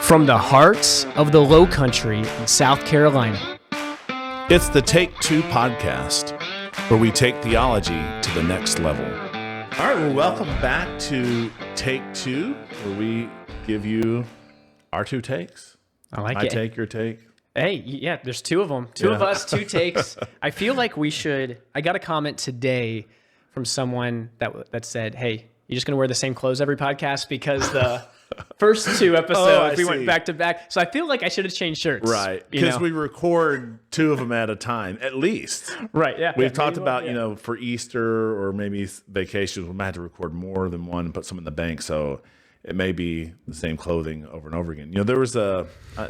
From the heart of the Low Country in South Carolina, it's the Take Two podcast, where we take theology to the next level. All right, well, welcome back to Take Two, where we give you our two takes. I like My it. take, your take. Hey, yeah, there's two of them. Two of us, two takes. I feel like we should. I got a comment today from someone that said, "Hey, you're just going to wear the same clothes every podcast because the first two episodes we went back to back." So I feel like I should have changed shirts. Right, because we record two of them at a time, at least. Right, yeah. We've talked about, for Easter or maybe vacations, we might have to record more than one and put some in the bank. So it may be the same clothing over and over again. There was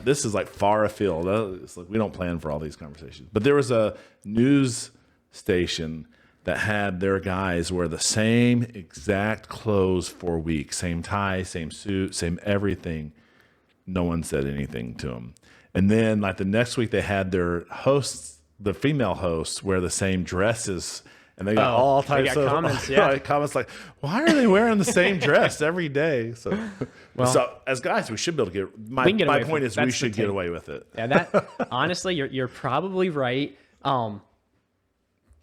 this is like far afield. It's like we don't plan for all these conversations. But there was a news station that had their guys wear the same exact clothes for weeks. Same tie, same suit, same everything. No one said anything to them. And then like the next week they had their hosts, the female hosts, wear the same dresses. And they got all types of comments. Comments like, why are they wearing the same dress every day? So as guys, we should be able to get. My point is, we should get away with it. Yeah, that honestly, you're probably right.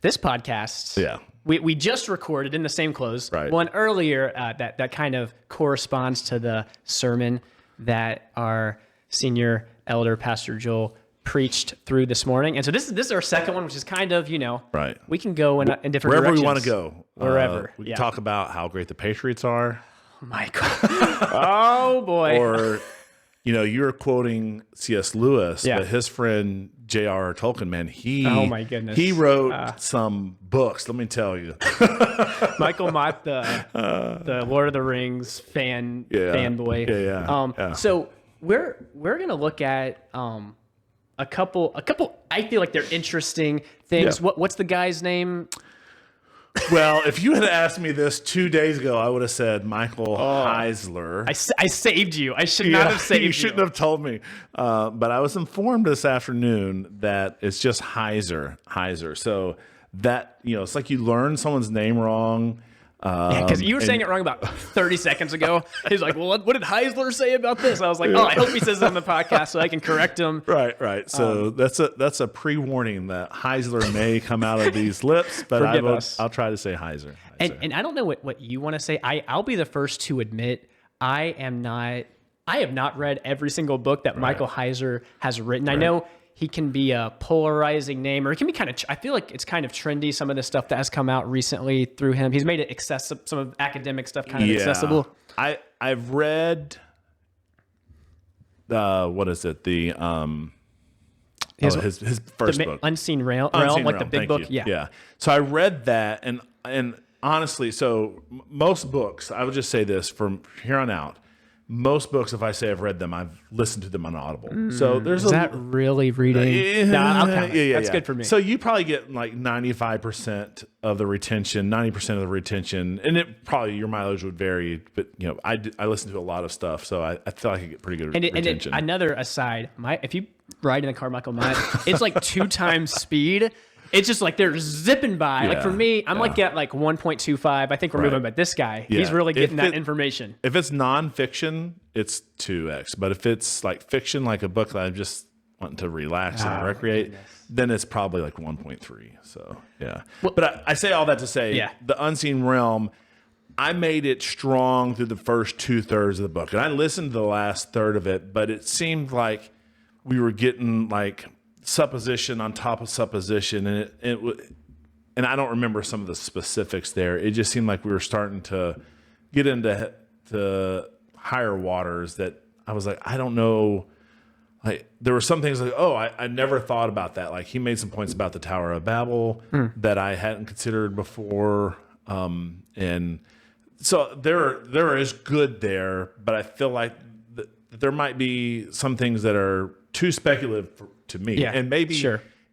This podcast, we just recorded in the same clothes. Right. One earlier that kind of corresponds to the sermon that our senior elder, Pastor Joel, preached through this morning. And so this is our second one, which is kind of, right. We can go in different wherever directions. we want to go. Wherever. We can talk about how great the Patriots are. Michael. Oh, boy. Or, you're quoting C.S. Lewis, but his friend J.R.R. Tolkien, man, oh my goodness, he wrote some books. Let me tell you, Michael Mott, the Lord of the Rings fanboy. Yeah. So we're gonna look at a couple. I feel like they're interesting things. Yeah. What's the guy's name? Well, if you had asked me this 2 days ago, I would have said Michael Heiser. I saved you. I should not have saved you. You shouldn't have told me. But I was informed this afternoon that it's just Heiser. So that, it's like you learn someone's name wrong. Because you were saying it wrong about 30 seconds ago. He's like, well, what did Heisler say about this? I was like, I hope he says it on the podcast so I can correct him. Right. So that's a pre-warning that Heisler may come out of these lips, but I'll try to say Heiser. And I don't know what you want to say. I'll be the first to admit I have not read every single book that Michael Heiser has written. Right. I know he can be a polarizing name, or it can be kind of, I feel like it's kind of trendy, some of the stuff that has come out recently through him. He's made it accessible, some of academic stuff kind of accessible. I've read, what is it? His first book. Unseen Realm, like the big book. Yeah. So I read that, and honestly, so most books, I would just say this from here on out, most books, if I say I've read them, I've listened to them on Audible. So there's that really reading? I'll count it. That's good for me. So you probably get like 95% of the retention, 90% of the retention, and it probably your mileage would vary. But I listen to a lot of stuff, so I feel like I get pretty good retention. And another aside, if you ride in the car, Michael, it's like 2 times speed. It's just like they're zipping by. Yeah, like for me, I'm like at like 1.25. I think we're moving, but this guy, he's really getting that information. If it's nonfiction, it's 2x. But if it's like fiction, like a book that I'm just wanting to relax and recreate, then it's probably like 1.3. So yeah. Well, but I say all that to say, the Unseen Realm, I made it strong through the first 2/3 of the book, and I listened to the last third of it, but it seemed like we were getting like supposition on top of supposition, and and I don't remember some of the specifics there. It just seemed like we were starting to get into higher waters that I was like, I don't know. Like there were some things like, I never thought about that. Like he made some points about the Tower of Babel that I hadn't considered before, and so there is good there, but I feel like there might be some things that are too speculative to me. Yeah, and maybe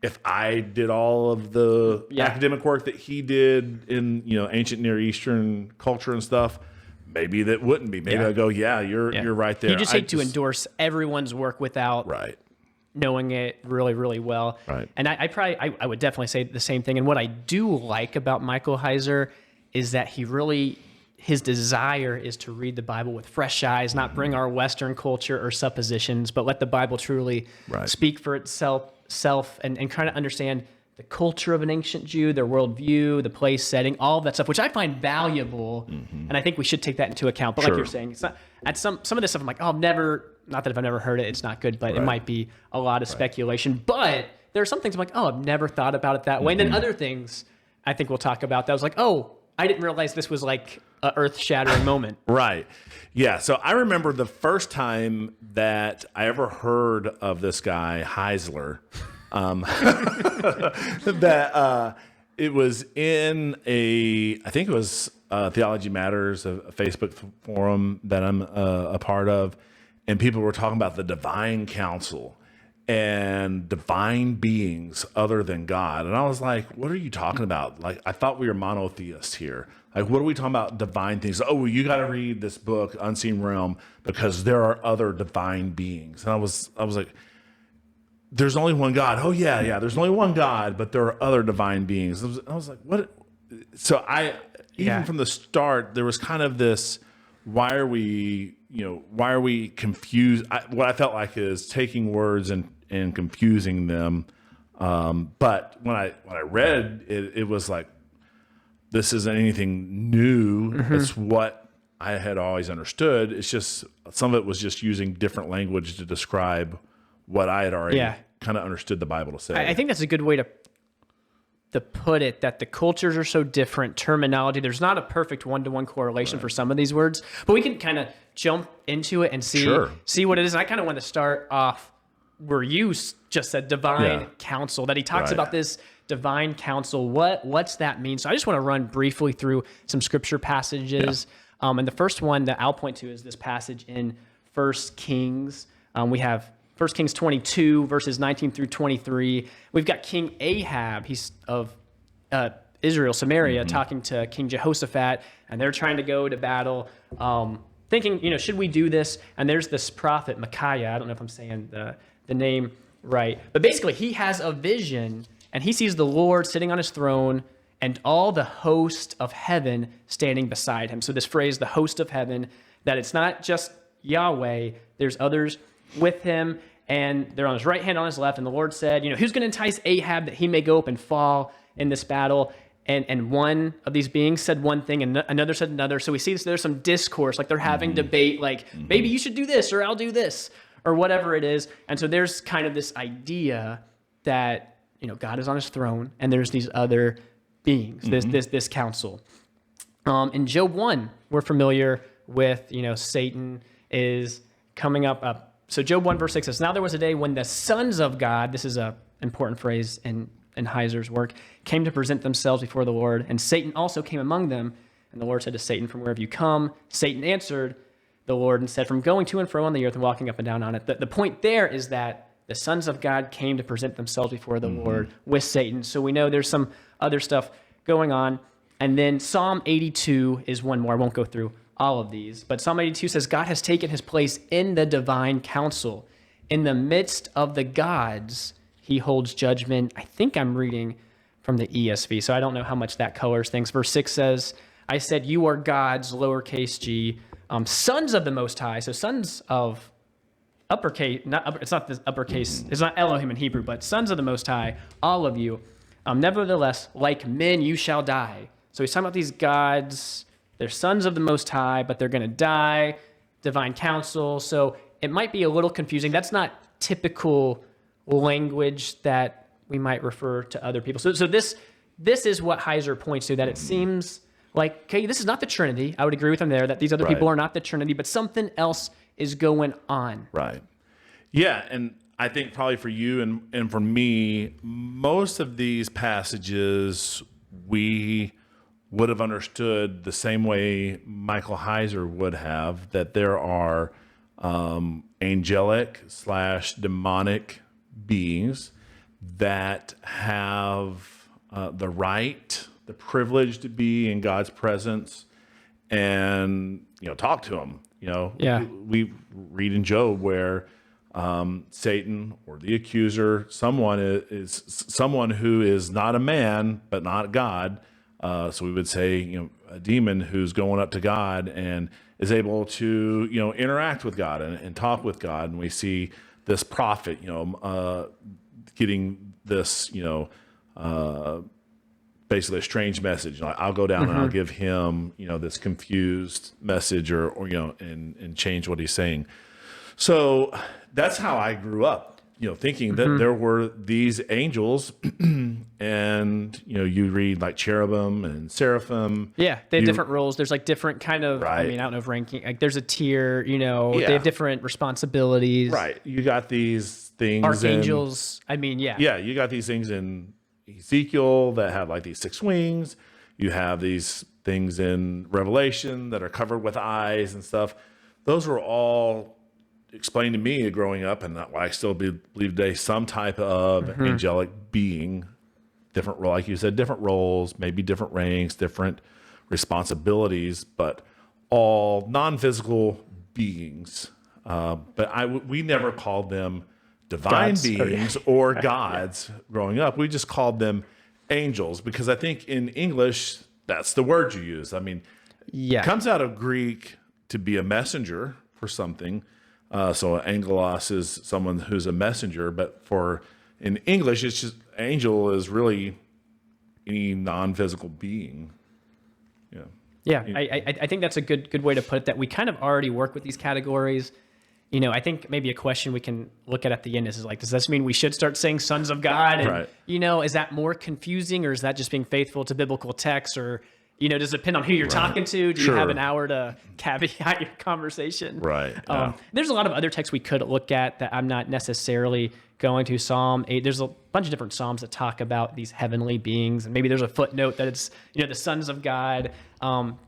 if I did all of the academic work that he did in ancient Near Eastern culture and stuff, maybe that wouldn't be. Maybe I'd go, you're right there. You just hate to endorse everyone's work without knowing it really, really well. Right. And I would definitely say the same thing. And what I do like about Michael Heiser is that his desire is to read the Bible with fresh eyes, not bring our Western culture or suppositions, but let the Bible truly speak for itself and kind of understand the culture of an ancient Jew, their worldview, the place, setting, all of that stuff, which I find valuable. And I think we should take that into account. But like you're saying, it's not, at some of this stuff, I'm like, oh, not that if I've never heard it, it's not good, but it might be a lot of speculation. But there are some things I'm like, oh, I've never thought about it that way. And then other things I think we'll talk about that I was like, oh, I didn't realize this was like an earth-shattering moment. Right. Yeah. So I remember the first time that I ever heard of this guy, Heiser, that it was in I think it was Theology Matters, a Facebook forum that I'm a part of, and people were talking about the divine council and divine beings other than God. And I was like, what are you talking about? Like, I thought we were monotheists here. Like, what are we talking about divine things? Oh, well, you got to read this book, Unseen Realm, because there are other divine beings. And I was like, there's only one God. Oh, yeah, there's only one God, but there are other divine beings. I was like, what? So even from the start, there was kind of this, why are we confused? What I felt like is taking words and confusing them. But when I read it, it was like, this isn't anything new. It's what I had always understood. It's just, some of it was just using different language to describe what I had already kind of understood the Bible to say. I think that's a good way to put it, that the cultures are so different, terminology, there's not a perfect one-to-one correlation for some of these words, but we can kind of jump into it and see what it is. And I kind of want to start off where you just said divine counsel, that he talks about this divine counsel. What's that mean? So I just want to run briefly through some scripture passages. And the first one that I'll point to is this passage in 1 Kings. We have 1 Kings 22, verses 19 through 23. We've got King Ahab. He's of Israel, Samaria, talking to King Jehoshaphat, and they're trying to go to battle, thinking, should we do this? And there's this prophet, Micaiah. I don't know if I'm saying the name right. But basically, he has a vision, and he sees the Lord sitting on his throne and all the host of heaven standing beside him. So this phrase, the host of heaven, that it's not just Yahweh, there's others with him, and they're on his right hand, on his left. And the Lord said, who's going to entice Ahab that he may go up and fall in this battle? And one of these beings said one thing, and another said another. So we see this, there's some discourse, like they're having debate, like maybe you should do this, or I'll do this, or whatever it is. And so there's kind of this idea that, God is on his throne, and there's these other beings, this council. In Job 1, we're familiar with, Satan is coming up. So Job 1 verse 6 says, now there was a day when the sons of God, this is an important phrase in Heiser's work, came to present themselves before the Lord, and Satan also came among them. And the Lord said to Satan, from where have you come? Satan answered the Lord and said, from going to and fro on the earth and walking up and down on it. The point there is that the sons of God came to present themselves before the Lord with Satan. So we know there's some other stuff going on. And then Psalm 82 is one more. I won't go through all of these, but Psalm 82 says, God has taken his place in the divine council. In the midst of the gods, he holds judgment. I think I'm reading from the ESV, so I don't know how much that colors things. Verse 6 says, I said, you are gods, lowercase g, sons of the Most High. So sons of uppercase, it's not this uppercase, it's not Elohim in Hebrew, but sons of the Most High, all of you. Nevertheless, like men, you shall die. So he's talking about these gods. They're sons of the Most High, but they're going to die. Divine counsel. So it might be a little confusing. That's not typical language that we might refer to other people. So this is what Heiser points to, that it seems like, okay, this is not the Trinity. I would agree with him there, that these other people are not the Trinity, but something else is going on. Right. Yeah, and I think probably for you and for me, most of these passages we would have understood the same way Michael Heiser would have, that there are angelic / demonic beings that have the right, the privilege to be in God's presence and, talk to him. We read in Job where Satan or the accuser, someone who is not a man, but not God, So we would say, a demon who's going up to God and is able to, interact with God and talk with God. And we see this prophet, getting this, basically a strange message. Like, I'll go down and I'll give him, this confused message or and change what he's saying. So that's how I grew up, thinking that there were these angels and, you read like cherubim and seraphim. Yeah. They have different roles. There's like different kind of, Right. I don't know if ranking, like there's a tier, they have different responsibilities. Right. You got these things. Archangels. Yeah. You got these things in Ezekiel that have like these 6 wings. You have these things in Revelation that are covered with eyes and stuff. Those were all explained to me growing up, and I still believe today, some type of angelic being, different role, like you said, different roles, maybe different ranks, different responsibilities, but all non-physical beings. But we never called them divine beings or gods growing up. We just called them angels because I think in English, that's the word you use. It comes out of Greek to be a messenger for something. So angelos is someone who's a messenger, but in English, it's just angel is really any non-physical being. Yeah. I think that's a good way to put it, that we kind of already work with these categories. I think maybe a question we can look at the end is like, does this mean we should start saying sons of God? And, Right. Is that more confusing, or is that just being faithful to biblical texts? Or, does it depend on who you're talking to? Do you have an hour to caveat your conversation? Right. There's a lot of other texts we could look at that I'm not necessarily going to. Psalm 8, there's a bunch of different Psalms that talk about these heavenly beings. And maybe there's a footnote that it's, the sons of God.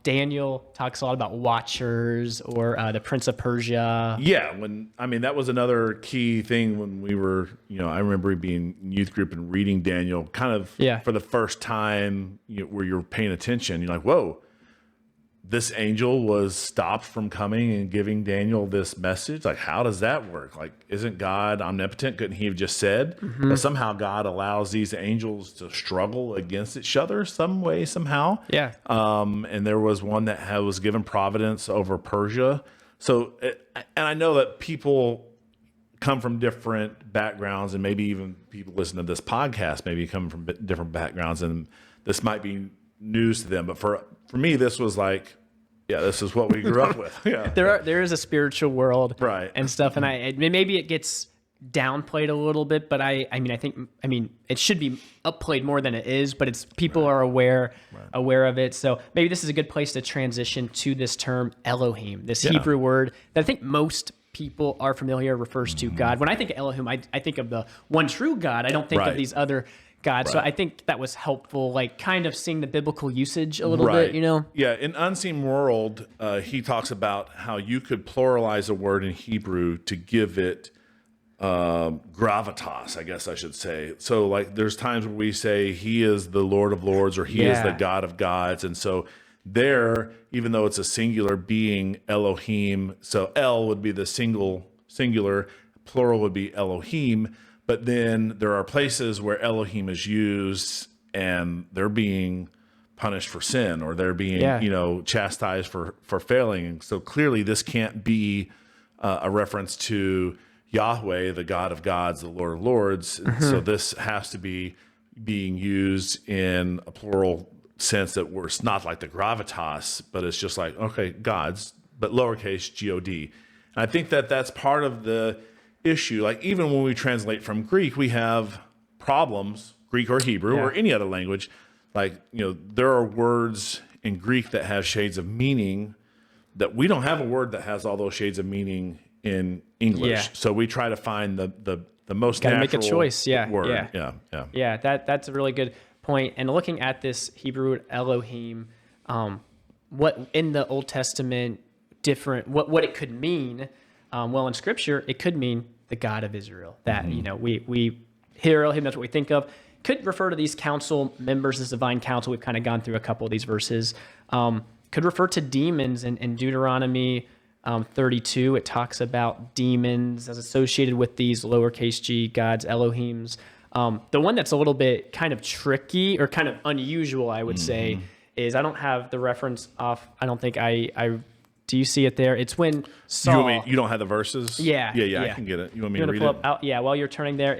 Daniel talks a lot about watchers or the Prince of Persia. Yeah, that was another key thing when we were, I remember being in youth group and reading Daniel kind of for the first time, where you're paying attention. You're like, whoa, this angel was stopped from coming and giving Daniel this message. Like, how does that work? Like, isn't God omnipotent? Couldn't he have just said? But somehow God allows these angels to struggle against each other some way, somehow. Yeah. And there was one that was given providence over Persia. So, and I know that people come from different backgrounds, and maybe even people listen to this podcast maybe come from different backgrounds, and this might be news to them. But for me, this was like, this is what we grew up with. Yeah. There is a spiritual world, right, and stuff, and maybe it gets downplayed a little bit, but I think it should be upplayed more than it is, but it's people are aware of it. So maybe this is a good place to transition to this term Elohim, this Hebrew word that I think most people are familiar, refers to God. When I think of Elohim, I think of the one true God. I don't think of these other gods. So I think that was helpful, like kind of seeing the biblical usage a little bit, Yeah, in Unseen World, he talks about how you could pluralize a word in Hebrew to give it gravitas, I guess I should say. So like there's times where we say he is the Lord of Lords or he is the God of gods. And so there, even though it's a singular being, Elohim, so El would be the singular, plural would be Elohim. But then there are places where Elohim is used and they're being punished for sin, or they're being, chastised for failing. So clearly this can't be a reference to Yahweh, the God of gods, the Lord of lords. So this has to be being used in a plural sense, that it's not like the gravitas, but it's just like, okay, gods, but lowercase G-O-D. And I think that that's part of the issue. Like even when we translate from Greek, we have problems, Greek or Hebrew or any other language. Like, there are words in Greek that have shades of meaning that we don't have a word that has all those shades of meaning in English. Yeah. So we try to find the most Gotta natural make a choice. word. Yeah, that's a really good point. And looking at this Hebrew Elohim, what in the Old Testament different, what it could mean. In Scripture, it could mean the God of Israel. That we hear Elohim, that's what we think of. Could refer to these council members, this divine council. We've kind of gone through a couple of these verses. Could refer to demons in Deuteronomy 32. It talks about demons as associated with these lowercase g gods, Elohims. The one that's a little bit kind of tricky or kind of unusual, I would say, is I don't have the reference off. I don't think I do you see it there? It's when Saul. You don't have the verses? Yeah. I can get it. You want me to read it? Yeah, while you're turning there,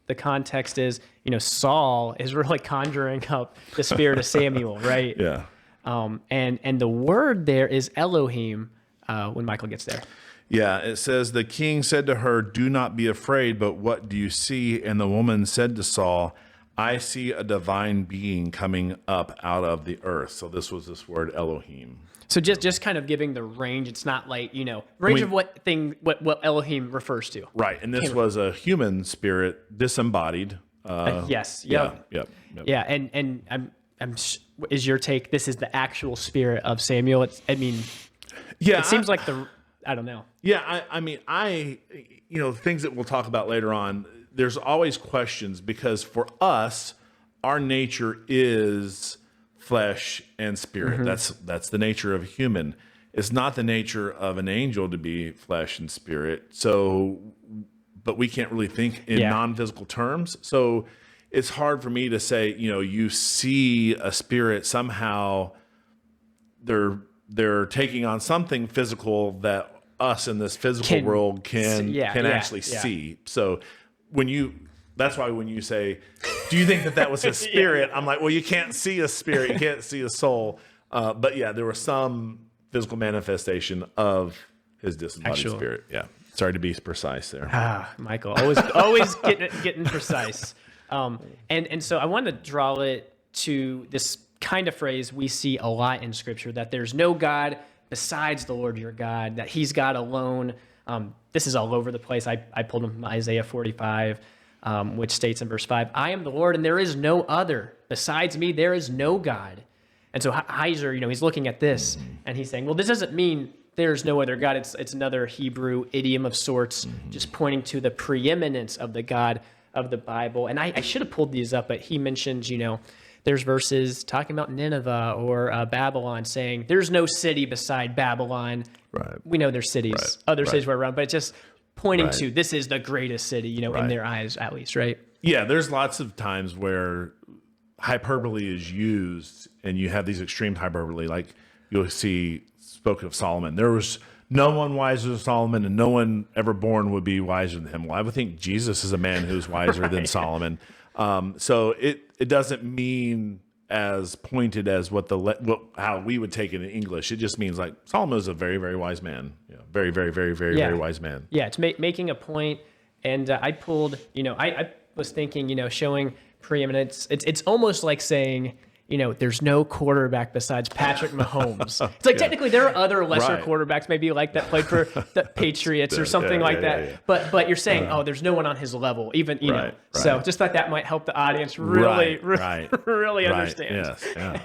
the context is, Saul is really conjuring up the spirit of Samuel, right? Yeah. And the word there is Elohim when Michael gets there. Yeah, it says, the king said to her, do not be afraid, but what do you see? And the woman said to Saul, I see a divine being coming up out of the earth. So this was this word Elohim. So just kind of giving the range. It's not like, range of what Elohim refers to. Right. And this was a human spirit disembodied. Yes. Yep. Yeah. And is your take, this is the actual spirit of Samuel? It seems like I don't know. Yeah. Things that we'll talk about later on, there's always questions because for us, our nature is flesh and spirit. That's the nature of a human. It's not the nature of an angel to be flesh and spirit. So, but we can't really think in non-physical terms. So it's hard for me to say, you see a spirit somehow they're taking on something physical that us in this physical world can actually see. So that's why when you say, do you think that was a spirit? I'm like, well, you can't see a spirit. You can't see a soul. But yeah, there was some physical manifestation of his disembodied spirit. Yeah. Sorry to be precise there. Michael, always getting precise. And so I wanted to draw it to this kind of phrase we see a lot in Scripture, that there's no God besides the Lord your God, that he's God alone. This is all over the place. I pulled from Isaiah 45. Which states in verse 5, I am the Lord and there is no other. Besides me, there is no God. And so Heiser, he's looking at this and he's saying, well, this doesn't mean there's no other God. It's another Hebrew idiom of sorts, just pointing to the preeminence of the God of the Bible. And I should have pulled these up, but he mentions, there's verses talking about Nineveh or Babylon saying there's no city beside Babylon. Right. We know there's cities, other cities were around, but it's just pointing to this is the greatest city, in their eyes at least, right? Yeah, there's lots of times where hyperbole is used and you have these extreme hyperbole, like you'll see spoken of Solomon. There was no one wiser than Solomon and no one ever born would be wiser than him. Well, I would think Jesus is a man who's wiser than Solomon. So it doesn't mean as pointed as how we would take it in English. It just means like Solomon is a very, very wise man. Yeah, very, very, very, very, very wise man. Yeah, it's making a point. And I pulled, I was thinking, showing preeminence. It's almost like saying, there's no quarterback besides Patrick Mahomes. It's like technically there are other lesser quarterbacks maybe like that played for the Patriots or something like that. Yeah. But you're saying, there's no one on his level, even, know. So just thought that might help the audience really understand. Yes, yeah.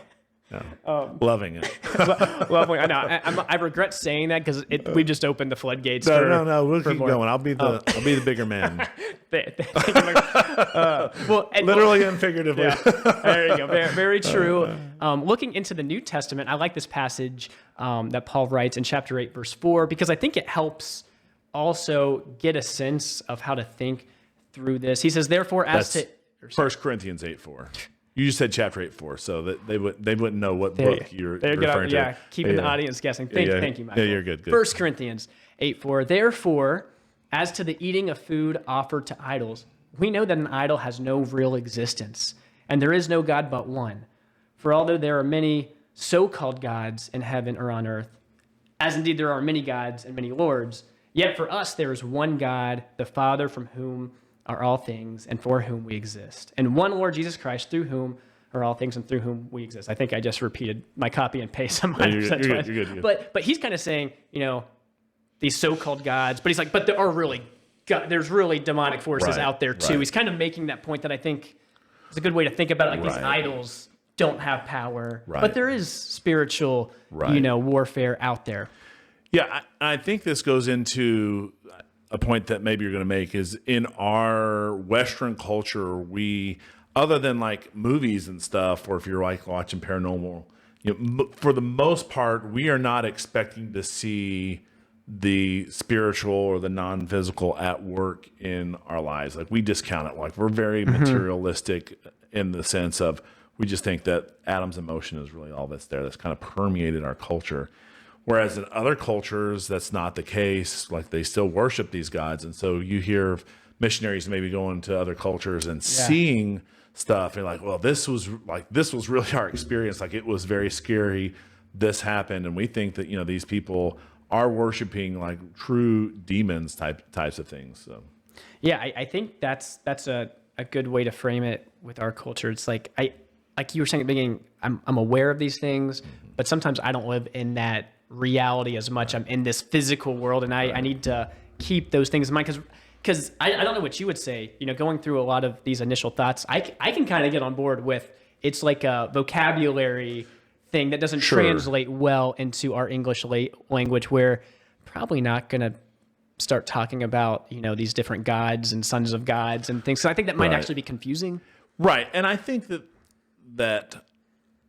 Loving it. Loving. I know. I regret saying that because we just opened the floodgates. No. We'll keep going. I'll be the bigger man. Literally and figuratively. Yeah. There you go. Very, very true. Looking into the New Testament, I like this passage that Paul writes in chapter 8, verse 4, because I think it helps also get a sense of how to think through this. He says, "Therefore, as to 1 Corinthians 8:4." You just said chapter 8:4, so that they wouldn't know what book you're referring to. Yeah, keeping the audience guessing. Thank you, Michael. Yeah, you're good. 1 Corinthians 8:4. Therefore, as to the eating of food offered to idols, we know that an idol has no real existence, and there is no God but one. For although there are many so-called gods in heaven or on earth, as indeed there are many gods and many lords, yet for us there is one God, the Father, from whom are all things and for whom we exist, and one Lord Jesus Christ, through whom are all things and through whom we exist. I think I just repeated my copy and paste on my You're good. But he's kind of saying, these so-called gods, but he's like, but there are really there's really demonic forces out there too. He's kind of making that point that I think is a good way to think about it. Like these idols don't have power, but there is spiritual, warfare out there. Yeah, I think this goes into a point that maybe you're going to make is in our Western culture, other than like movies and stuff, or if you're like watching paranormal, for the most part, we are not expecting to see the spiritual or the non-physical at work in our lives. Like we discount it. Like we're very materialistic in the sense of we just think that atoms and motion is really all that's there. That's kind of permeated our culture. Whereas in other cultures, that's not the case. Like they still worship these gods. And so you hear missionaries maybe going to other cultures and seeing stuff. And like, well, this was really our experience. Like it was very scary. This happened. And we think that, these people are worshiping like true demons types of things. So, yeah, I think that's a good way to frame it with our culture. It's like you were saying at the beginning, I'm aware of these things, but sometimes I don't live in that reality as much. I'm in this physical world, and I need to keep those things in mind because I don't know what you would say. Going through a lot of these initial thoughts, I can kind of get on board with it's like a vocabulary thing that doesn't translate well into our English language. We're probably not going to start talking about these different gods and sons of gods and things. So I think that might actually be confusing. Right, and I think that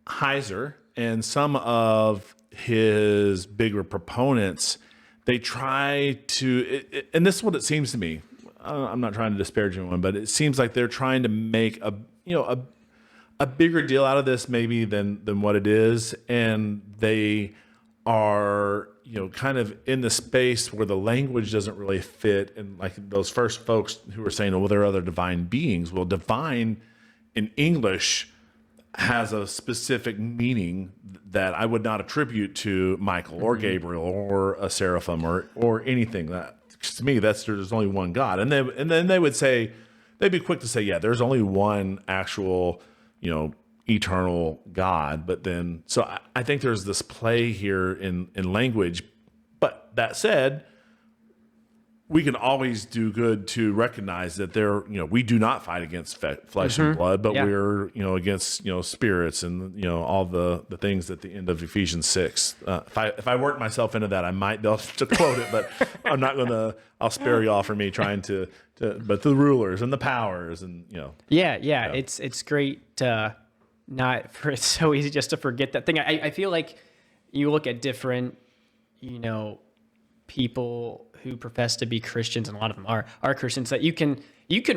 Heiser and some of his bigger proponents, they try to, and this is what it seems to me. I'm not trying to disparage anyone, but it seems like they're trying to make a bigger deal out of this maybe than what it is, and they are kind of in the space where the language doesn't really fit. And like those first folks who were saying, well, there are other divine beings. Well, divine in English has a specific meaning that I would not attribute to Michael or Gabriel or a seraphim or anything. That to me, there's only one God. And then they would say, they'd be quick to say, yeah, there's only one actual, eternal God. But then, so I think there's this play here in language. But that said, we can always do good to recognize that we do not fight against flesh and blood, but we're, against, spirits and, all the things at the end of Ephesians 6. If I work myself into that, I might be able to quote it, but I'm not going to, I'll spare you all for me trying but the rulers and the powers and, Yeah. It's great to it's so easy just to forget that thing. I feel like you look at different, people who profess to be Christians, and a lot of them are Christians, that you can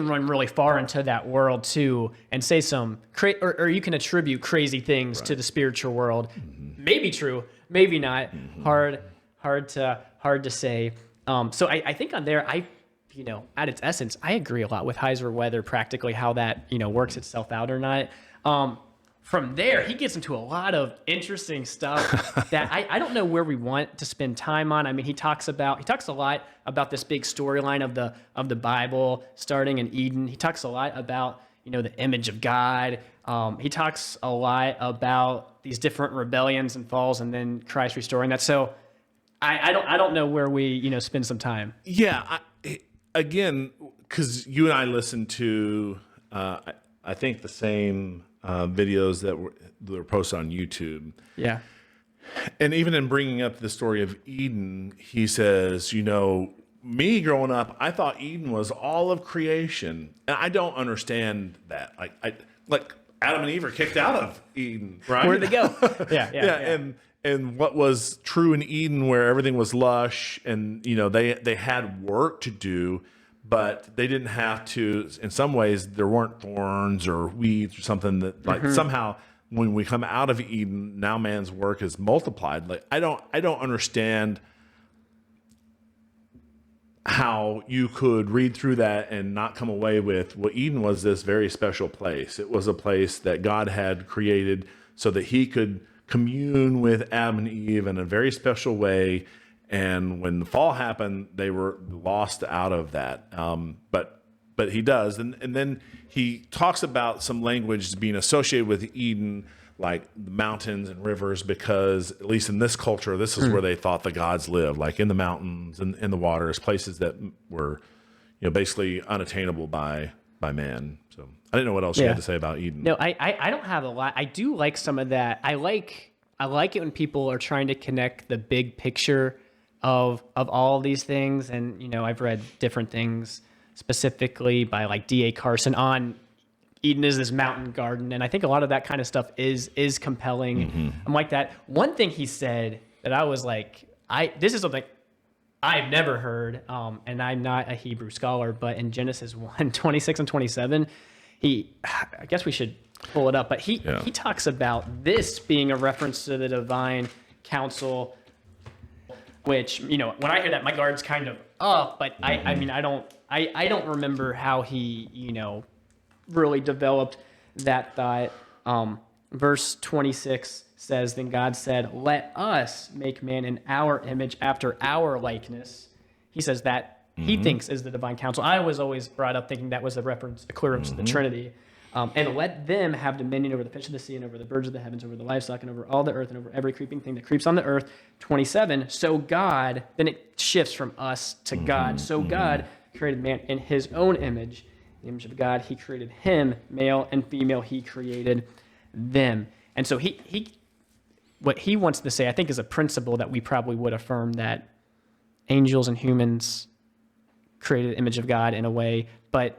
run really far into that world too and say some or you can attribute crazy things to the spiritual world. Maybe true, maybe not. Hard to say. So I think on there, at its essence, I agree a lot with Heiser, whether practically how that works itself out or not. From there, he gets into a lot of interesting stuff that I don't know where we want to spend time on. I mean, he talks a lot about this big storyline of the Bible starting in Eden. He talks a lot about the image of God. He talks a lot about these different rebellions and falls, and then Christ restoring that. So I don't know where we spend some time. Yeah, again, because you and I listened to I think the same videos that were posted on YouTube. Yeah. And even in bringing up the story of Eden, he says, me growing up, I thought Eden was all of creation. And I don't understand that. Like Adam and Eve are kicked out of Eden, right? Where'd they go? Yeah. And what was true in Eden where everything was lush and, they had work to do, but they didn't have to. In some ways, there weren't thorns or weeds or something that somehow when we come out of Eden, now man's work is multiplied. Like I don't understand how you could read through that and not come away with, well, Eden was this very special place. It was a place that God had created so that he could commune with Adam and Eve in a very special way. And when the fall happened, they were lost out of that. But he does. And then he talks about some language being associated with Eden, like the mountains and rivers, because at least in this culture, this is where they thought the gods lived, like in the mountains and in the waters, places that were, basically unattainable by man. So I didn't know what else you had to say about Eden. No, I don't have a lot. I do like some of that. I like it when people are trying to connect the big picture of all of these things. And, I've read different things specifically by like D.A. Carson on Eden is this mountain garden. And I think a lot of that kind of stuff is compelling. I'm like that. One thing he said that I was like, this is something I've never heard, and I'm not a Hebrew scholar, but in Genesis 1:26 and 27, I guess we should pull it up, but he talks about this being a reference to the divine counsel, which, when I hear that, my guard's kind of up, but I mean, I don't remember how he, really developed that thought. Verse 26 says, then God said, let us make man in our image after our likeness. He says that he thinks is the divine counsel. I was always brought up thinking that was a reference, a clearance to the Trinity. And let them have dominion over the fish of the sea and over the birds of the heavens, over the livestock and over all the earth and over every creeping thing that creeps on the earth. 27, so God, then it shifts from us to God. So God created man in his own image. In the image of God, he created him, male and female, he created them. And so what he wants to say, I think, is a principle that we probably would affirm, that angels and humans created the image of God in a way, but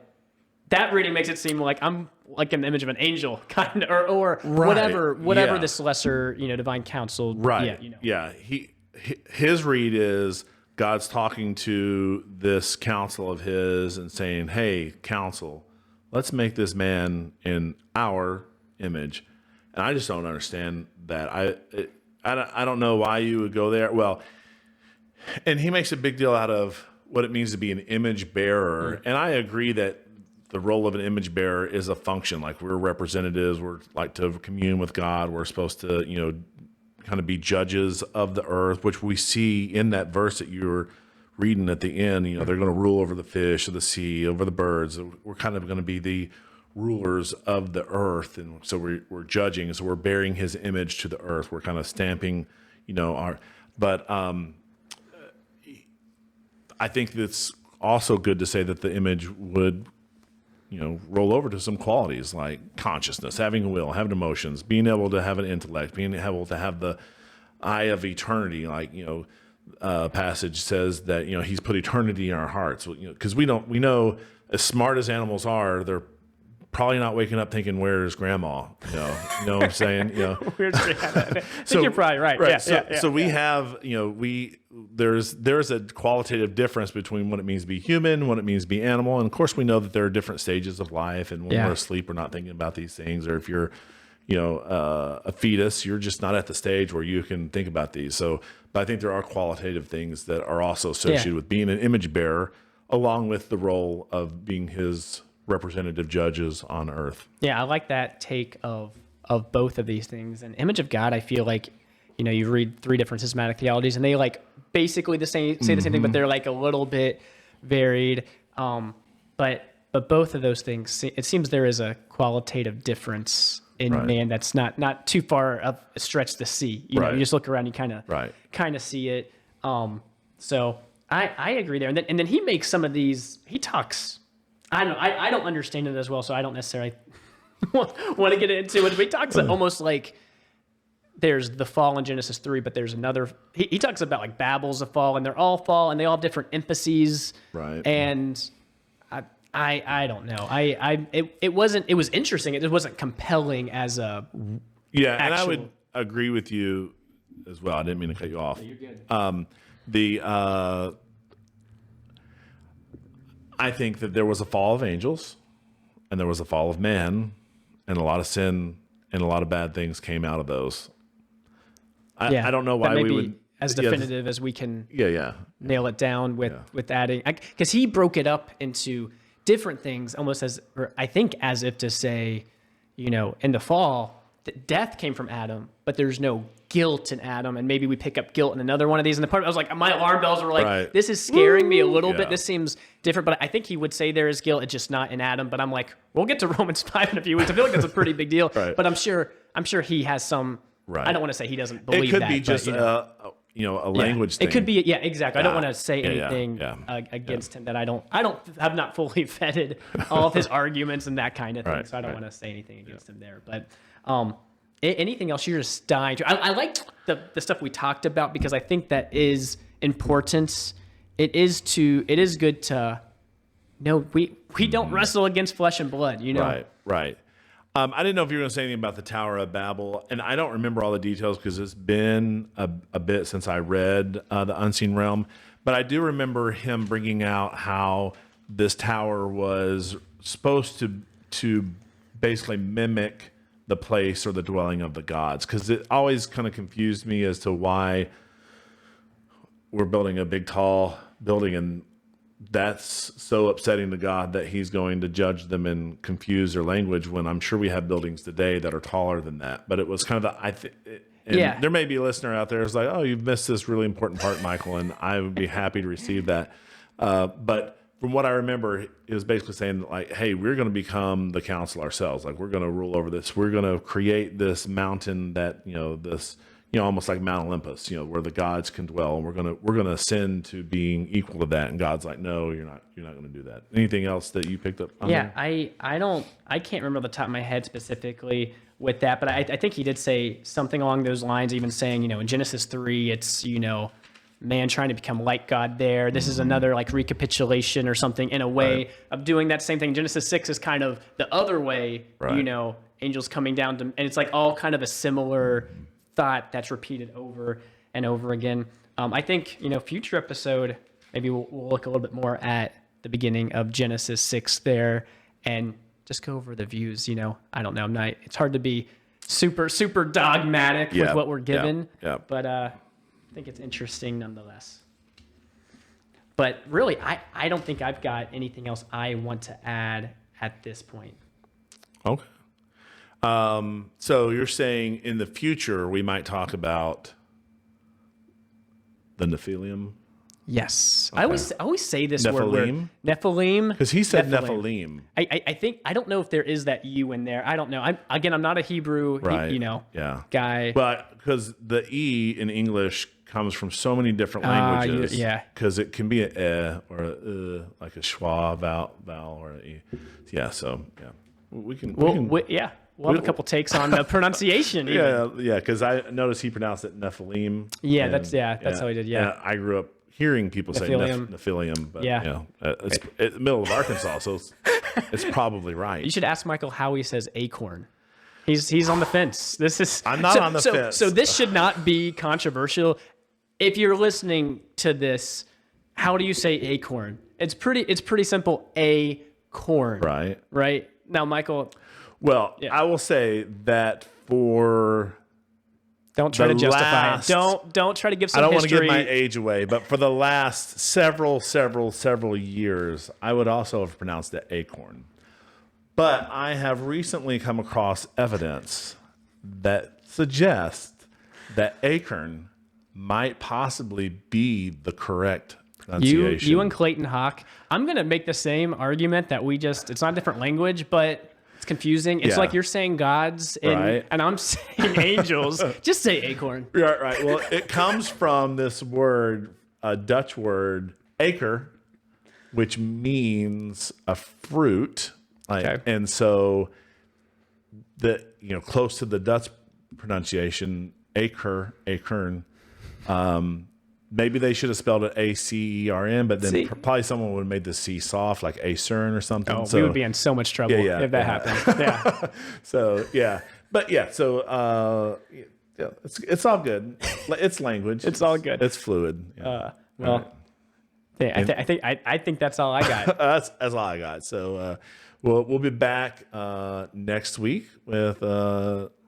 that reading makes it seem like I'm like an image of an angel, kind of, or whatever this lesser, divine counsel. Right. His read is God's talking to this counsel of his and saying, hey, counsel, let's make this man in our image. And I just don't understand that. I don't know why you would go there. Well, and he makes a big deal out of what it means to be an image bearer. And I agree that the role of an image bearer is a function. Like, we're representatives. We're like to commune with God. We're supposed to, kind of be judges of the earth, which we see in that verse that you were reading at the end. They're going to rule over the fish of the sea, over the birds. We're kind of going to be the rulers of the earth. And so we're judging. So we're bearing his image to the earth. We're kind of stamping, but I think it's also good to say that the image would, roll over to some qualities like consciousness, having a will, having emotions, being able to have an intellect, being able to have the eye of eternity. Like, passage says that, he's put eternity in our hearts. Because we know, as smart as animals are, they're probably not waking up thinking, where's grandma? You know what I'm saying? Weird. I think you're probably right. Right. Yeah, so we have, there's a qualitative difference between what it means to be human, what it means to be animal. And of course we know that there are different stages of life, and when we're asleep, we're not thinking about these things. Or if you're, a fetus, you're just not at the stage where you can think about these. So, but I think there are qualitative things that are also associated with being an image bearer, along with the role of being his representative judges on earth. Yeah, I like that take of both of these things. And image of God, I feel like, you read 3 different systematic theologies, and they like basically say the same thing, but they're like a little bit varied. But both of those things, it seems there is a qualitative difference in man that's not too far of a stretch to see. You just look around, you kind of see it. So I agree there. And then he makes some of these. He talks. I don't know. I don't understand it as well, so I don't necessarily want to get into it. But he talks almost like there's the fall in Genesis 3, but there's another. He talks about like Babel's a fall, and they're all fall, and they all have different emphases. Right. And I don't know. It was interesting. It just wasn't compelling as a and I would agree with you as well. I didn't mean to cut you off. You're good. I think that there was a fall of angels, and there was a fall of man, and a lot of sin and a lot of bad things came out of those. I don't know why we would, as definitive as we can nail it down with adding, because he broke it up into different things, almost as if to say, in the fall, death came from Adam, but there's no guilt in Adam, and maybe we pick up guilt in another one of these. And the part I was like, my alarm bells were like, this is scaring me a little bit. This seems different, but I think he would say there is guilt, it's just not in Adam. But I'm like, we'll get to Romans 5 in a few weeks. I feel like that's a pretty big deal. But I'm sure he has some. I don't want to say he doesn't believe that. It could be just a language thing. It could be, exactly. I don't want to say anything against him that I have not fully vetted all of his arguments and that kind of thing. So I don't want to say anything against him there. But anything else you're just dying to? I liked the stuff we talked about, because I think that is important. It is good to know we don't wrestle against flesh and blood. Right. I didn't know if you were going to say anything about the Tower of Babel, and I don't remember all the details because it's been a bit since I read The Unseen Realm. But I do remember him bringing out how this tower was supposed to basically mimic the place or the dwelling of the gods, because it always kind of confused me as to why we're building a big tall building and that's so upsetting to God that he's going to judge them and confuse their language, when I'm sure we have buildings today that are taller than that. But it was kind of there may be a listener out there who's like, oh, you've missed this really important part, Michael, and I would be happy to receive that. But from what I remember, it was basically saying, like, hey, we're going to become the council ourselves. Like, we're going to rule over this. We're going to create this mountain that, almost like Mount Olympus, where the gods can dwell. And we're going to ascend to being equal to that. And God's like, no, you're not going to do that. Anything else that you picked up on there? I can't remember the top of my head specifically with that, but I think he did say something along those lines, even saying, in Genesis 3, it's, man trying to become like God there. This is another like recapitulation or something in a way of doing that same thing. Genesis 6 is kind of the other way, angels coming down to, and it's like all kind of a similar thought that's repeated over and over again. I think, future episode, maybe we'll look a little bit more at the beginning of Genesis 6 there and just go over the views. I don't know. It's hard to be super, super dogmatic with what we're given, but I think it's interesting nonetheless. But really, I don't think I've got anything else I want to add at this point. Okay. So you're saying in the future we might talk about the Nephilim? Yes. Okay. I always say this Nephilim? word. Nephilim. Because he said Nephilim. I think, I don't know if there is that U in there. I don't know. I'm not a Hebrew, guy. But because the E in English comes from so many different languages. Because it can be a or a like a schwa vowel or an E. Yeah. So we can. We'll have a couple takes on the pronunciation. Because I noticed he pronounced it Nephilim. That's how he did. Yeah. And I grew up hearing people say Nephilim, but it's in the middle of Arkansas, so it's probably right. You should ask Michael how he says acorn. He's on the fence. I'm not on the fence. So this should not be controversial. If you're listening to this, how do you say acorn? It's pretty simple. Acorn. Right. Now, Michael. Well, I will say that for don't try to justify it. Don't try to give some history. I don't want to give my age away, but for the last several years, I would also have pronounced it acorn. But I have recently come across evidence that suggests that acorn might possibly be the correct pronunciation. You and Clayton Hawk. I'm going to make the same argument that it's not a different language, but it's confusing. It's like you're saying gods and I'm saying angels. Just say acorn. Right. Well, it comes from this word, a Dutch word, aker, which means a fruit. And so close to the Dutch pronunciation, acorn. Maybe they should have spelled it A-C-E-R-N, but then probably someone would have made the C soft, like acern or something. Oh, we would be in so much trouble if that happened. Yeah. So it's all good. It's language. It's all good. It's fluid. I think that's all I got. that's all I got. So we'll be back next week with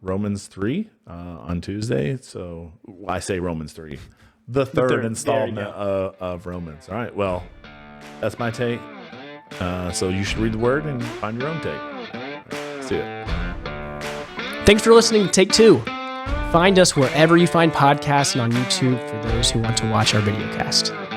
Romans 3 on Tuesday. So I say Romans 3. The third installment of Romans. All right. Well, that's my take. So you should read the word and find your own take. See ya. Thanks for listening to Take 2. Find us wherever you find podcasts and on YouTube for those who want to watch our videocast.